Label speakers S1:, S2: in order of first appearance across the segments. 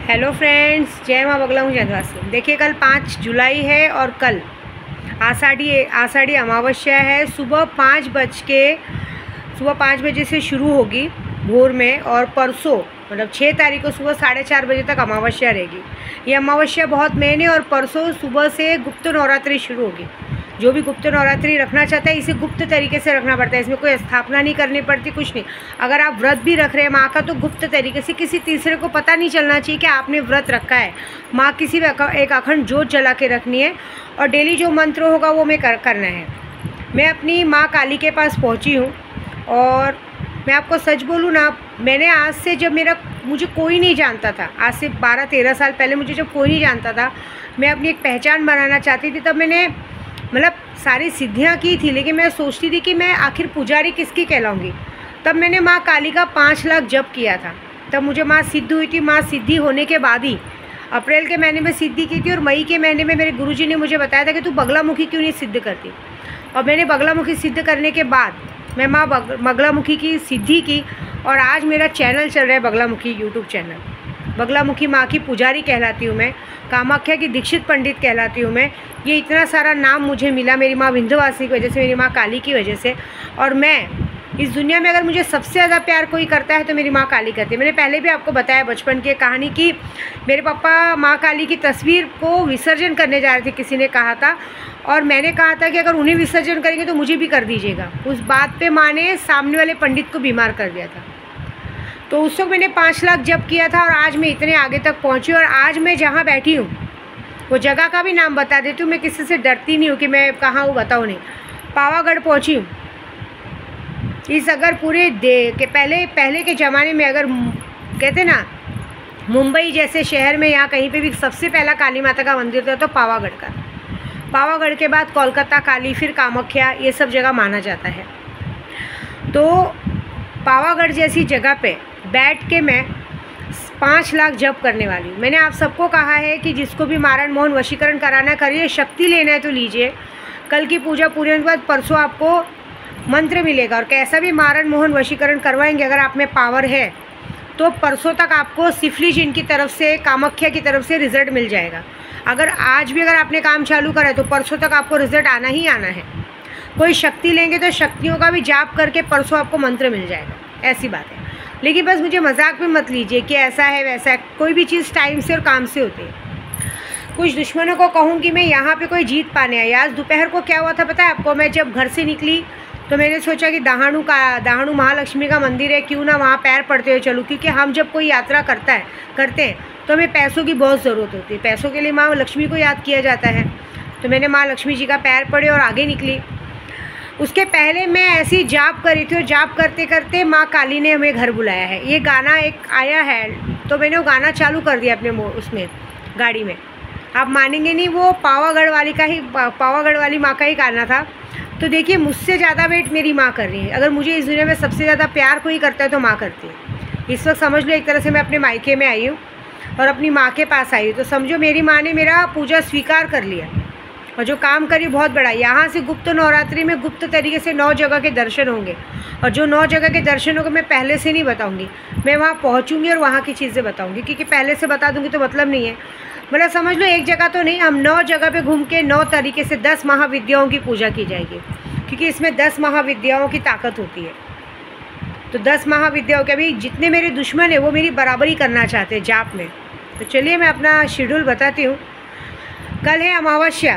S1: Hello friends, जय माँ बगला हूँ जयद्वासी। देखिए कल 5 जुलाई है और कल आषाढ़ी अमावस्या है। सुबह 5 बजे से शुरू होगी भोर में, और परसों मतलब 6 तारीख को सुबह 4:30 बजे तक अमावस्या रहेगी। ये अमावस्या बहुत मेन है और परसों सुबह से गुप्त नवरात्रि शुरू होगी। जो भी गुप्त नवरात्रि रखना चाहता है इसे गुप्त तरीके से रखना पड़ता है, इसमें कोई स्थापना नहीं करनी पड़ती, कुछ नहीं। अगर आप व्रत भी रख रहे हैं माँ का तो गुप्त तरीके से, किसी तीसरे को पता नहीं चलना चाहिए कि आपने व्रत रखा है। माँ किसी भी एक अखंड जोत जला के रखनी है और डेली जो मंत्र होगा वो मैं करना है। मैं अपनी माँ काली के पास पहुँची हूँ और मैं आपको सच बोलूँ ना, मैंने आज से जब मुझे कोई नहीं जानता था, आज से 12-13 साल पहले मुझे जब कोई नहीं जानता था, मैं अपनी एक पहचान बनाना चाहती थी, तब मैंने मतलब सारी सिद्धियाँ की थी, लेकिन मैं सोचती थी कि मैं आखिर पुजारी किसकी कहलाऊँगी। तब मैंने माँ काली का 5 लाख जप किया था, तब मुझे माँ सिद्ध हुई थी। माँ सिद्धि होने के बाद ही अप्रैल के महीने में सिद्धि की थी और मई के महीने में मेरे गुरुजी ने मुझे बताया था कि तू बगलामुखी क्यों नहीं सिद्ध करती। और मैंने बगलामुखी सिद्ध करने के बाद मैं माँ बगलामुखी की सिद्धि की और आज मेरा चैनल चल रहा है बगलामुखी यूट्यूब चैनल। बगलामुखी माँ की पुजारी कहलाती हूँ मैं, कामाख्या की दीक्षित पंडित कहलाती हूँ मैं। ये इतना सारा नाम मुझे मिला मेरी माँ विंध्यवासिनी की वजह से, मेरी माँ काली की वजह से। और मैं इस दुनिया में अगर मुझे सबसे ज़्यादा प्यार कोई करता है तो मेरी माँ काली करती है। मैंने पहले भी आपको बताया बचपन की कहानी कि मेरे पापा माँ काली की तस्वीर को विसर्जन करने जा रहे थे, किसी ने कहा था, और मैंने कहा था कि अगर उन्हें विसर्जन करेंगे तो मुझे भी कर दीजिएगा। उस बात पे माँ ने सामने वाले पंडित को बीमार कर दिया था। तो उस वक्त मैंने 5 लाख जप किया था और आज मैं इतने आगे तक पहुँची। और आज मैं जहाँ बैठी हूँ वो जगह का भी नाम बता देती हूँ, मैं किसी से डरती नहीं हूँ कि मैं कहाँ हूँ बताऊँ नहीं। पावागढ़ पहुँची हूँ। इस अगर पूरे के पहले के ज़माने में अगर कहते ना मुंबई जैसे शहर में यहाँ कहीं पे भी सबसे पहला काली माता का मंदिर था तो पावागढ़ का। पावागढ़ के बाद कोलकाता काली, फिर कामाख्या, ये सब जगह माना जाता है। तो पावागढ़ जैसी जगह पे बैठ के मैं 5 लाख जप करने वाली हूँ। मैंने आप सबको कहा है कि जिसको भी मारण मोहन वशीकरण कराना करिए, शक्ति लेना है तो लीजिए। कल की पूजा पूरे होने के बाद परसों आपको मंत्र मिलेगा और कैसा भी मारण मोहन वशीकरण करवाएंगे, अगर आप में पावर है तो परसों तक आपको सिफलिज इनकी तरफ से, कामाख्या की तरफ से रिज़ल्ट मिल जाएगा। अगर आज भी अगर आपने काम चालू करा है तो परसों तक आपको रिज़ल्ट आना ही आना है। कोई शक्ति लेंगे तो शक्तियों का भी जाप करके परसों आपको मंत्र मिल जाएगा, ऐसी बात है। लेकिन बस मुझे मजाक में मत लीजिए कि ऐसा है वैसा है, कोई भी चीज़ टाइम से और काम से होती है। कुछ दुश्मनों को कहूँगी मैं यहाँ पे कोई जीत पाने आई। आज दोपहर को क्या हुआ था पता है आपको? मैं जब घर से निकली तो मैंने सोचा कि दाहाणु महालक्ष्मी का मंदिर है, क्यों ना वहाँ पैर पड़ते हुए चलूँ, क्योंकि हम जब कोई यात्रा करते हैं तो हमें पैसों की बहुत ज़रूरत होती है। पैसों के लिए माँ लक्ष्मी को याद किया जाता है। तो मैंने माँ लक्ष्मी जी का पैर पड़े और आगे निकली। उसके पहले मैं ऐसी जाप करी थी और जाप करते करते माँ काली ने हमें घर बुलाया है। ये गाना एक आया है तो मैंने वो गाना चालू कर दिया अपने उसमें गाड़ी में। आप मानेंगे नहीं, वो पावागढ़ वाली माँ का ही गाना था। तो देखिए मुझसे ज़्यादा वेट मेरी माँ कर रही है। अगर मुझे इस दुनिया में सबसे ज़्यादा प्यार कोई करता है तो माँ करती है। इस वक्त समझ लो एक तरह से मैं अपने मायके में आई हूँ और अपनी माँ के पास आई हूँ, तो समझो मेरी माँ ने मेरा पूजा स्वीकार कर लिया और जो काम करी बहुत बड़ा। यहाँ से गुप्त नवरात्रि में गुप्त तरीके से 9 जगह के दर्शन होंगे और जो 9 जगह के दर्शन होंगे मैं पहले से नहीं बताऊँगी, मैं वहाँ पहुँचूँगी और वहाँ की चीज़ें बताऊँगी, क्योंकि पहले से बता दूँगी तो मतलब नहीं है। मतलब समझ लो एक जगह तो नहीं, हम 9 जगह पे घूम के 9 तरीके से 10 महाविद्याओं की पूजा की जाएगी, क्योंकि इसमें 10 महाविद्याओं की ताकत होती है। तो 10 महाविद्याओं के अभी जितने मेरे दुश्मन हैं वो मेरी बराबरी करना चाहते हैं जाप में। तो चलिए मैं अपना शेड्यूल बताती हूँ। कल है अमावस्या,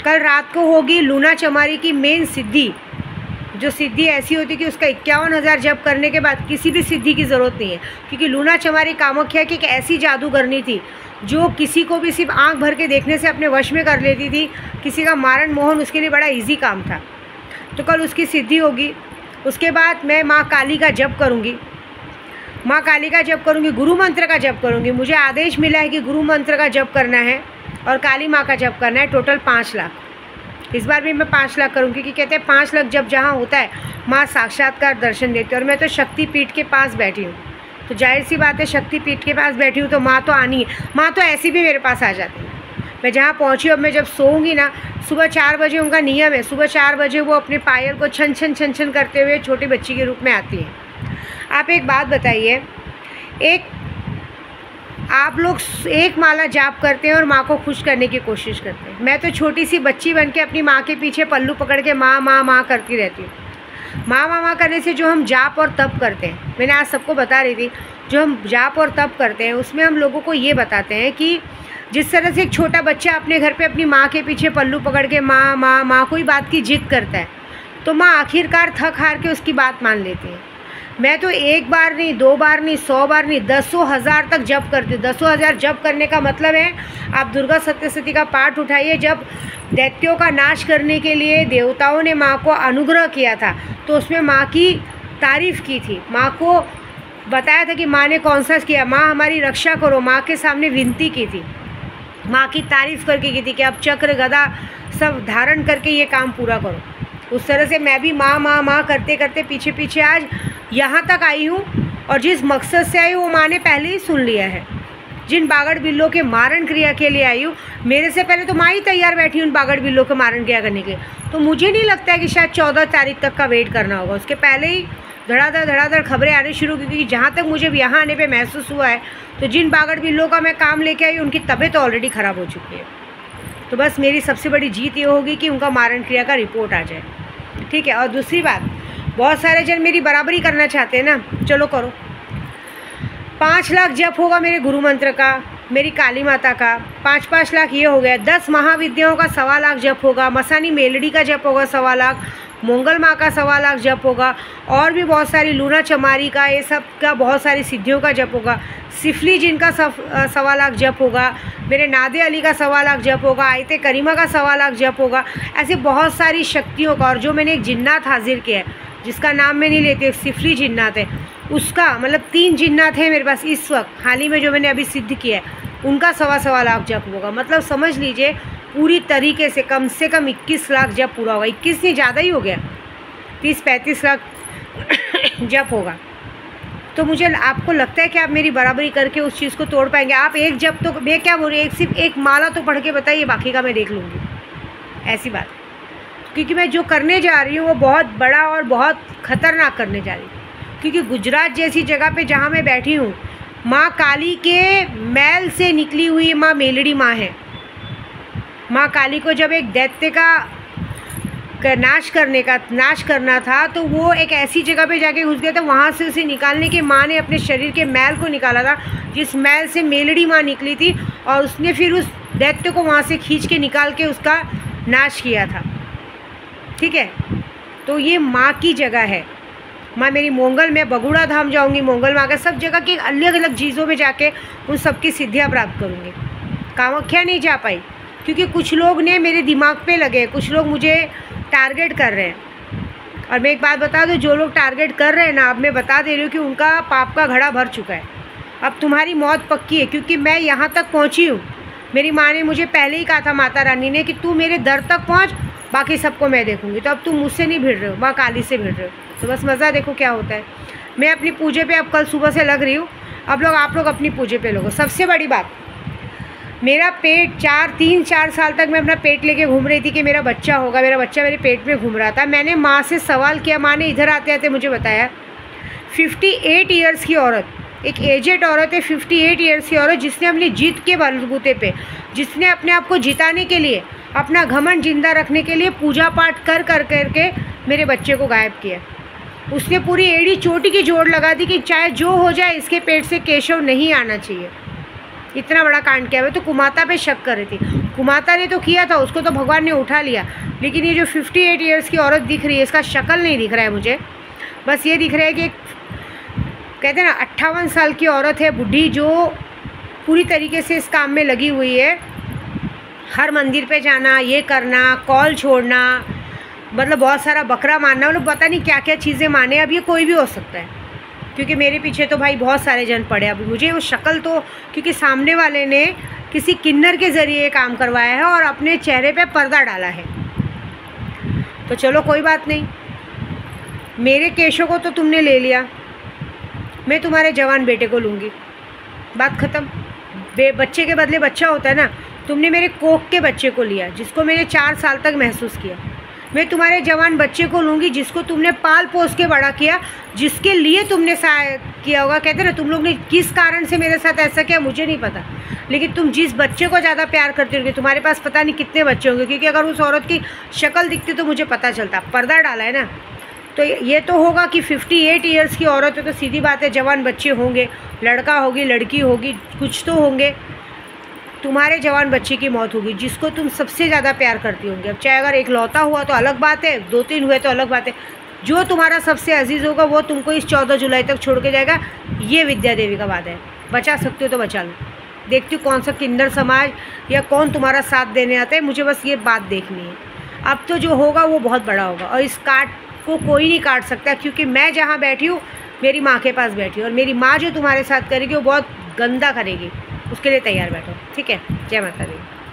S1: कल रात को होगी लूना चमारी की मेन सिद्धि। जो सिद्धि ऐसी होती है कि उसका 51,000 जप करने के बाद किसी भी सिद्धि की ज़रूरत नहीं है, क्योंकि लूना चमारी कामाख्या की एक ऐसी जादूगरनी थी जो किसी को भी सिर्फ आंख भर के देखने से अपने वश में कर लेती थी। किसी का मारण मोहन उसके लिए बड़ा इजी काम था। तो कल उसकी सिद्धि होगी। उसके बाद मैं माँ काली का जप करूँगी, माँ काली का जप करूँगी, गुरु मंत्र का जप करूँगी। मुझे आदेश मिला है कि गुरु मंत्र का जप करना है और काली माँ का जप करना है। टोटल 5 लाख। इस बार भी मैं 5 लाख करूँगी, क्योंकि कहते हैं 5 लाख जब जहाँ होता है माँ साक्षात्कार दर्शन देती है। और मैं तो शक्तिपीठ के पास बैठी हूँ, तो जाहिर सी बात है शक्तिपीठ के पास बैठी हूँ तो माँ तो आनी है। माँ तो ऐसी भी मेरे पास आ जाती है। मैं जहाँ पहुँची अब मैं जब सोऊंगी ना, सुबह 4 बजे उनका नियम है, सुबह 4 बजे वो अपने पायल को छन छन करते हुए छोटी बच्ची के रूप में आती है। आप एक बात बताइए, एक आप लोग एक माला जाप करते हैं और माँ को खुश करने की कोशिश करते हैं। मैं तो छोटी सी बच्ची बन के अपनी माँ के पीछे पल्लू पकड़ के माँ माँ माँ करती रहती हूँ। माँ माँ माँ करने से जो हम जाप और तप करते हैं, मैंने आज सबको बता रही थी, जो हम जाप और तप करते हैं उसमें हम लोगों को ये बताते हैं कि जिस तरह से एक छोटा बच्चा अपने घर पे अपनी माँ के पीछे पल्लू पकड़ के माँ माँ माँ कोई बात की जिद करता है, तो माँ आखिरकार थक हार के उसकी बात मान लेती है। मैं तो एक बार नहीं, 2 बार नहीं, 100 बार नहीं, 10,000 तक जप करती हूँ। 10,000 जप करने का मतलब है, आप दुर्गा सप्तशती का पाठ उठाइए। जब दैत्यों का नाश करने के लिए देवताओं ने माँ को अनुग्रह किया था, तो उसमें माँ की तारीफ़ की थी, माँ को बताया था कि माँ ने कौन सा किया, माँ हमारी रक्षा करो, माँ के सामने विनती की थी, माँ की तारीफ़ करके की थी कि अब चक्र गदा सब धारण करके ये काम पूरा करो। उस तरह से मैं भी माँ माँ माँ करते करते पीछे पीछे आज यहाँ तक आई हूँ, और जिस मकसद से आई हूँ वो माँ ने पहले ही सुन लिया है। जिन बागड़ बिल्लों के मारण क्रिया के लिए आई हूँ, मेरे से पहले तो माँ ही तैयार बैठी हूँ उन बागड़ बिल्लों के मारण क्रिया करने के। तो मुझे नहीं लगता है कि शायद 14 तारीख तक का वेट करना होगा, उसके पहले ही धड़ाधड़ खबरें आने शुरू की। क्योंकि जहाँ तक मुझे यहाँ आने पे महसूस हुआ है, तो जिन बागड़ बिल्लों का मैं काम लेके आई उनकी तबीयत ऑलरेडी ख़राब हो चुकी है। तो बस मेरी सबसे बड़ी जीत ये होगी कि उनका मारण क्रिया का रिपोर्ट आ जाए, ठीक है। और दूसरी बात, बहुत सारे जन मेरी बराबरी करना चाहते हैं ना, चलो करो। 5 लाख जप होगा मेरे गुरु मंत्र का, मेरी काली माता का 5-5 लाख ये हो गया। 10 महाविद्याओं का 1.25 लाख जप होगा, मसानी मेलड़ी का जप होगा 1.25 लाख, मंगल माँ का 1.25 लाख जप होगा, और भी बहुत सारी लूना चमारी का, ये सब का बहुत सारी सिद्धियों का जप होगा। सिफली जिनका 1.25 लाख जप होगा, मेरे नादे अली का 1.25 लाख जप होगा, आयते करीमा का 1.25 लाख जप होगा। ऐसे बहुत सारी शक्तियों का। और जो मैंने एक जिन्नात हाजिर किया है, जिसका नाम मैं नहीं लेती, एक सिफली जिन्नात है, उसका मतलब 3 जिन्नात है मेरे पास इस वक्त हाल ही में जो मैंने अभी सिद्ध किया है, उनका 1.25 लाख जप होगा। मतलब समझ लीजिए पूरी तरीके से कम 21 लाख जप पूरा होगा। 21 नहीं, ज़्यादा ही हो गया, 30-35 लाख जप होगा। तो मुझे आपको लगता है कि आप मेरी बराबरी करके उस चीज़ को तोड़ पाएंगे? आप एक जप तो, मैं क्या बोल रही हूँ, सिर्फ एक माला तो पढ़ के बताइए, बाकी का मैं देख लूँगी, ऐसी बात। क्योंकि मैं जो करने जा रही हूँ वो बहुत बड़ा और बहुत ख़तरनाक करने जा रही हूँ। क्योंकि गुजरात जैसी जगह पे जहाँ मैं बैठी हूँ, माँ काली के मैल से निकली हुई माँ मेलड़ी माँ है। माँ काली को जब एक दैत्य का नाश करना था, तो वो एक ऐसी जगह पे जाके घुस गया था, वहाँ से उसे निकालने के माँ ने अपने शरीर के मैल को निकाला था, जिस मैल से मेलड़ी माँ निकली थी, और उसने फिर उस दैत्य को वहाँ से खींच के निकाल के उसका नाश किया था, ठीक है। तो ये माँ की जगह है। माँ मेरी मोंगल में बगुड़ा धाम जाऊँगी, मोंगल माँ का सब जगह की अलग अलग चीज़ों में जाके उन सबकी सिद्धियाँ प्राप्त करूँगी। कामाख्या नहीं जा पाई क्योंकि कुछ लोग ने मेरे दिमाग पे लगे, कुछ लोग मुझे टारगेट कर रहे हैं। और मैं एक बात बता दूँ, जो लोग टारगेट कर रहे हैं ना, अब मैं बता दे रही हूँ कि उनका पाप का घड़ा भर चुका है। अब तुम्हारी मौत पक्की है, क्योंकि मैं यहाँ तक पहुँची हूँ। मेरी माँ ने मुझे पहले ही कहा था, माता रानी ने, कि तू मेरे दर तक पहुँच, बाकी सबको मैं देखूँगी। तो अब तुम मुझसे नहीं भिड़ रहे हो, माँ काली से भिड़ रहे हो। तो बस मज़ा देखो क्या होता है। मैं अपनी पूजे पे अब कल सुबह से लग रही हूँ। अब आप लोग अपनी पूजे पे लोगो। सबसे बड़ी बात, मेरा पेट 3-4 साल तक मैं अपना पेट लेके घूम रही थी कि मेरा बच्चा होगा, मेरा बच्चा मेरे पेट में घूम रहा था। मैंने माँ से सवाल किया, माँ ने इधर आते आते मुझे बताया 58 ईयर्स की औरत, एक एजेड औरत है, 58 ईयर्स की औरत, जिसने अपनी जीत के बलबूते पे, जिसने अपने आप को जिताने के लिए, अपना घमंड जिंदा रखने के लिए पूजा पाठ कर करके मेरे बच्चे को गायब किया। उसने पूरी एड़ी चोटी की जोड़ लगा दी कि चाहे जो हो जाए इसके पेट से केशव नहीं आना चाहिए। इतना बड़ा कांड किया। मैं तो कुमाता पे शक कर रही थी, कुमाता ने तो किया था, उसको तो भगवान ने उठा लिया। लेकिन ये जो 58 ईयर्स की औरत दिख रही है, इसका शक्ल नहीं दिख रहा है मुझे, बस ये दिख रहा है कि कहते हैं ना 58 साल की औरत है, बुढ़ी, जो पूरी तरीके से इस काम में लगी हुई है। हर मंदिर पे जाना, ये करना, कॉल छोड़ना, मतलब बहुत सारा बकरा मारना, मतलब पता नहीं क्या क्या चीज़ें माने। अब ये कोई भी हो सकता है, क्योंकि मेरे पीछे तो भाई बहुत सारे जन पड़े। अब मुझे वो शक्ल तो, क्योंकि सामने वाले ने किसी किन्नर के ज़रिए काम करवाया है और अपने चेहरे पे पर्दा डाला है। तो चलो कोई बात नहीं, मेरे केशों को तो तुमने ले लिया, मैं तुम्हारे जवान बेटे को लूँगी, बात ख़त्म। बच्चे के बदले बच्चा होता है ना, तुमने मेरे कोख के बच्चे को लिया, जिसको मैंने 4 साल तक महसूस किया। मैं तुम्हारे जवान बच्चे को लूँगी जिसको तुमने पाल पोस के बड़ा किया, जिसके लिए तुमने किया होगा। कहते ना, तुम लोग ने किस कारण से मेरे साथ ऐसा किया मुझे नहीं पता, लेकिन तुम जिस बच्चे को ज़्यादा प्यार करते होगे, तुम्हारे पास पता नहीं कितने बच्चे होंगे, क्योंकि अगर उस औरत की शक्ल दिखती तो मुझे पता चलता। पर्दा डाला है ना, तो ये तो होगा कि 58 ईयर्स की औरत है तो सीधी बात है जवान बच्चे होंगे, लड़का होगी लड़की होगी, कुछ तो होंगे। तुम्हारे जवान बच्चे की मौत होगी जिसको तुम सबसे ज़्यादा प्यार करती होंगी। अब चाहे अगर इकलौता हुआ तो अलग बात है, 2-3 हुए तो अलग बात है। जो तुम्हारा सबसे अजीज़ होगा वो तुमको इस 14 जुलाई तक छोड़ के जाएगा। ये विद्या देवी का वादा है। बचा सकते हो तो बचा लो। देखती हूँ कौन सा किन्नर समाज या कौन तुम्हारा साथ देने आता है, मुझे बस ये बात देखनी है। अब तो जो होगा वो बहुत बड़ा होगा और इस काट को कोई नहीं काट सकता, क्योंकि मैं जहाँ बैठी हूँ मेरी माँ के पास बैठी हूँ, और मेरी माँ जो तुम्हारे साथ करेगी वो बहुत गंदा करेगी। उसके लिए तैयार बैठो, ठीक है। जय माता दी।